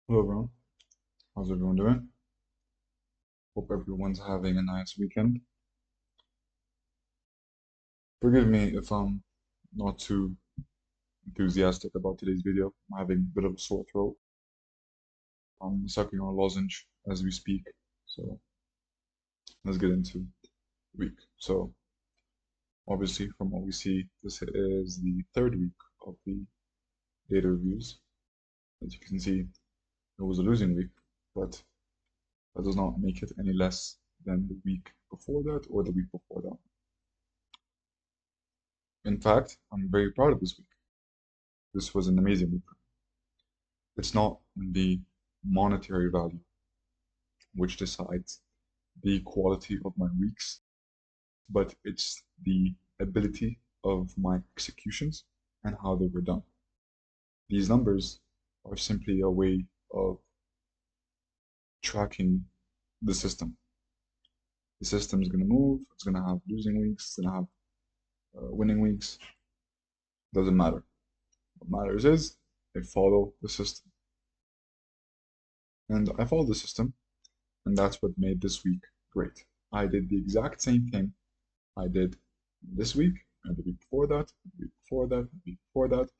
Hello everyone, how's everyone doing? Hope everyone's having a nice weekend. Forgive me if I'm not too enthusiastic about today's video. I'm having a bit of a sore throat. I'm sucking on a lozenge as we speak. So let's get into the week. So obviously from what we see, this is the third week of the data reviews. As you can see, it was a losing week, but that does not make it any less than the week before that or the week before that. In fact, I'm very proud of this week. This was an amazing week. It's not the monetary value which decides the quality of my weeks, but it's the ability of my executions and how they were done. These numbers are simply a way of tracking the system. The system is going to move, it's going to have losing weeks, it's going to have winning weeks. Doesn't matter. What matters is I follow the system. And I followed the system, and that's what made this week great. I did the exact same thing I did this week, and the week before that, the week before that, the week before that,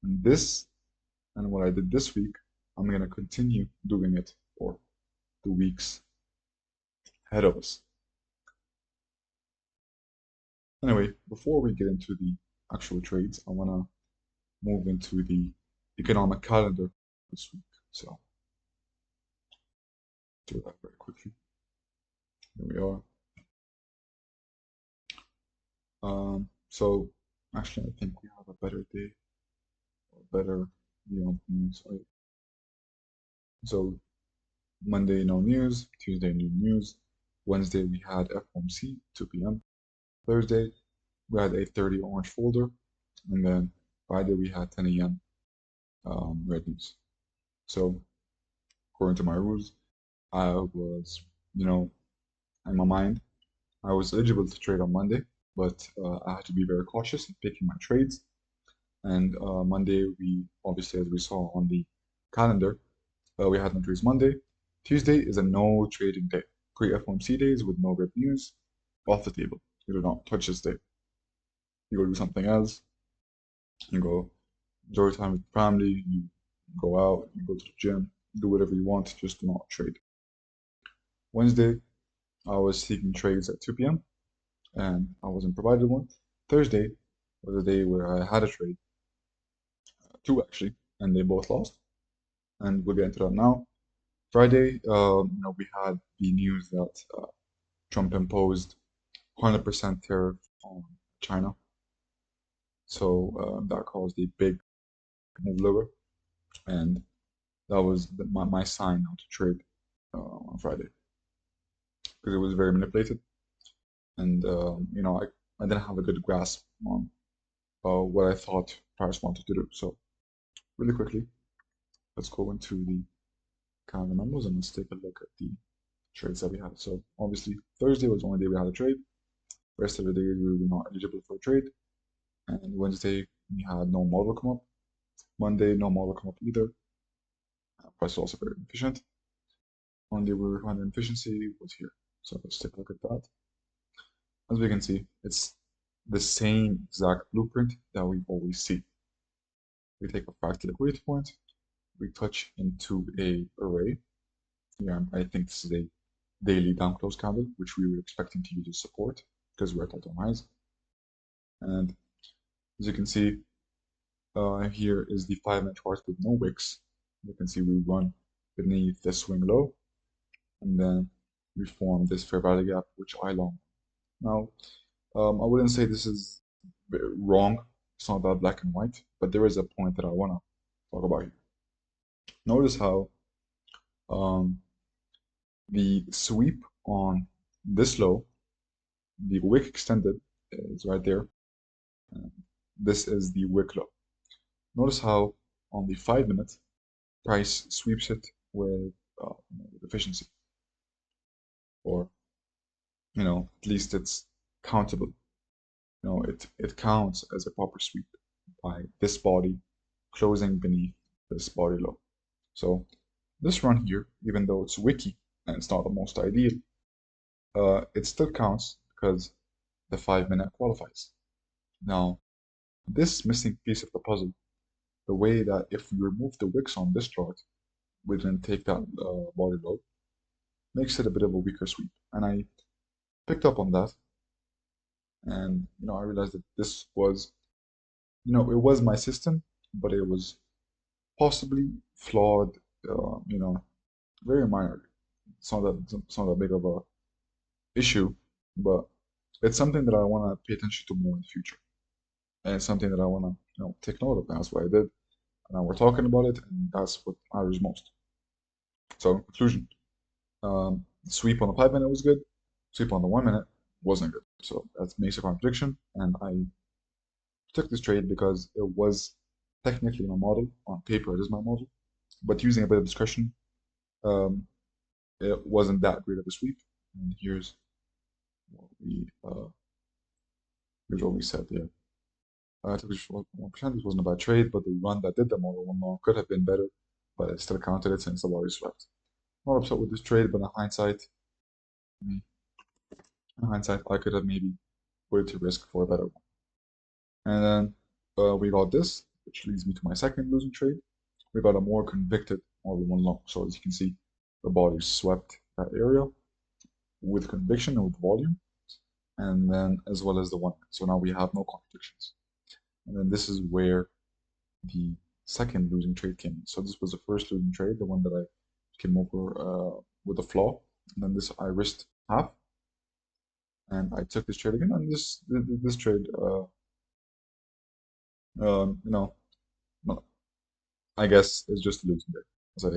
and this, and what I did this week, I'm gonna continue doing it for the weeks ahead of us. Anyway, before we get into the actual trades, I wanna move into the economic calendar this week. So do that very quickly. Here we are. So actually, I think we have a better day, or better news. So Monday, no news. Tuesday, new news. Wednesday, we had FOMC, 2 p.m. Thursday, we had 8:30 orange folder. And then Friday, we had 10 a.m. Red news. So according to my rules, I was, in my mind, I was eligible to trade on Monday, but I had to be very cautious in picking my trades. And Monday, we obviously, as we saw on the calendar, we had no trades Monday. Tuesday is a no trading day. Pre-FOMC days with no red news, off the table. You do not touch this day. You go do something else. You go enjoy time with family. You go out. You go to the gym. Do whatever you want. Just do not trade. Wednesday, I was seeking trades at 2 p.m. and I wasn't provided one. Thursday was a day where I had a trade, two actually, and they both lost. And we'll get into that now. Friday, we had the news that Trump imposed 100% tariff on China. So that caused a big move lower, and that was my sign not to trade on Friday because it was very manipulated, and I didn't have a good grasp on what I thought price wanted to do. So really quickly, let's go into the calendar numbers and let's take a look at the trades that we had. So obviously Thursday was the only day we had a trade. Rest of the days we were not eligible for a trade. And Wednesday we had no model come up. Monday no model come up either. Price was also very efficient. Monday we were finding efficiency was here. So let's take a look at that. As we can see, it's the same exact blueprint that we always see. We take a fractal liquidity point, we touch into a array. Yeah, I think this is a daily down close candle, which we were expecting to use as support because we're at all-time highs. And as you can see, here is the 5-minute chart with no wicks. You can see we run beneath the swing low, and then we form this fair value gap, which I long. Now, I wouldn't say this is wrong. It's not that black and white, but there is a point that I want to talk about here. Notice how the sweep on this low, the wick extended is right there. This is the wick low. Notice how on the 5-minute, price sweeps it with efficiency, or at least it's countable. It counts as a proper sweep by this body closing beneath this body low. So this run here, even though it's wiki and it's not the most ideal, it still counts because the 5 minute qualifies. Now, this missing piece of the puzzle, the way that if we remove the wicks on this chart, we didn't take that body load, makes it a bit of a weaker sweep. And I picked up on that, and I realized that this was, it was my system, but it was possibly flawed, very minor. It's not that big of a issue, but it's something that I want to pay attention to more in the future, and it's something that I want to take note of. And that's what I did, and now we're talking about it, and that's what matters most. So in conclusion, sweep on the 5 minute was good, sweep on the 1 minute wasn't good. So that makes a contradiction, and I took this trade because it was technically my model. On paper, it is my model, but using a bit of discretion, um, it wasn't that great of a sweep. And what we uh, here's what we said here. I took this for 1%. This wasn't a bad trade, but the run that did the model one long could have been better, but I still counted it since the body swept. Not upset with this trade, but in hindsight, I could have maybe put it to risk for a better one. And then we got this, which leads me to my second losing trade. We got a more convicted model one long. So as you can see, the body swept that area with conviction and with volume, and then as well as the 1 minute. So now we have no contradictions. And then this is where the second losing trade came in. So this was the first losing trade, the one that I came over with a flaw. And then this I risked half, and I took this trade again. And this trade, I guess is just a losing trade, as I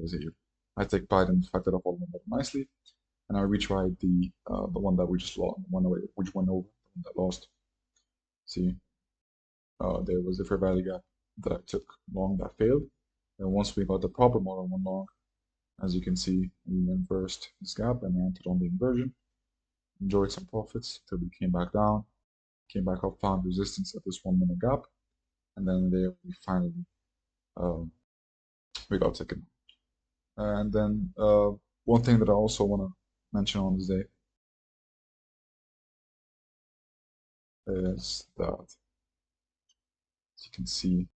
say here. I take pride in the fact that I followed them nicely, and I retried the one that we just lost, which went over, the one that lost. See, there was the fair value gap that I took long that failed. And once we got the proper model one long, as you can see, we inversed this gap and entered on the inversion. Enjoyed some profits till we came back down, came back up, found resistance at this 1 minute gap, and then there we finally we got taken. And then one thing that I also want to mention on this day is that, as you can see,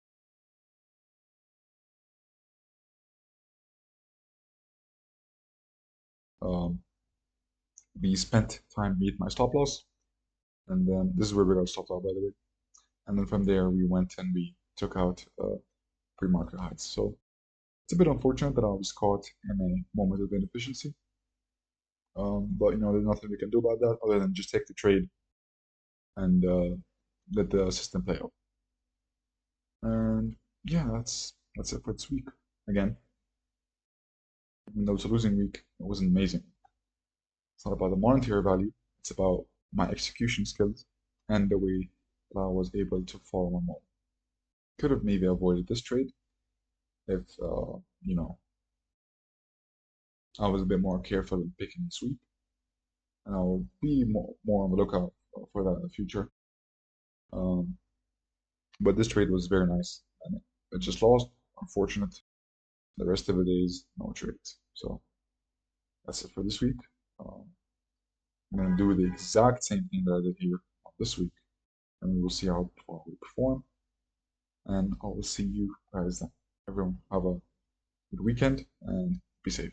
we spent time to meet my stop loss, and then this is where we got stopped out, by the way. And then from there we went and we took out pre-market highs. So it's a bit unfortunate that I was caught in a moment of inefficiency, but there's nothing we can do about that other than just take the trade and let the system play out. And yeah, that's it for this week. Again, even though it's a losing week, it wasn't amazing. It's not about the monetary value, it's about my execution skills and the way that I was able to follow my model. Could have maybe avoided this trade if, I was a bit more careful in picking the sweep, and I will be more on the lookout for that in the future. But this trade was very nice, and it just lost. Unfortunate. The rest of the days, no trades. So that's it for this week. I'm gonna do the exact same thing that I did here this week, and we will see how we perform. And I will see you guys then. Everyone, have a good weekend and be safe.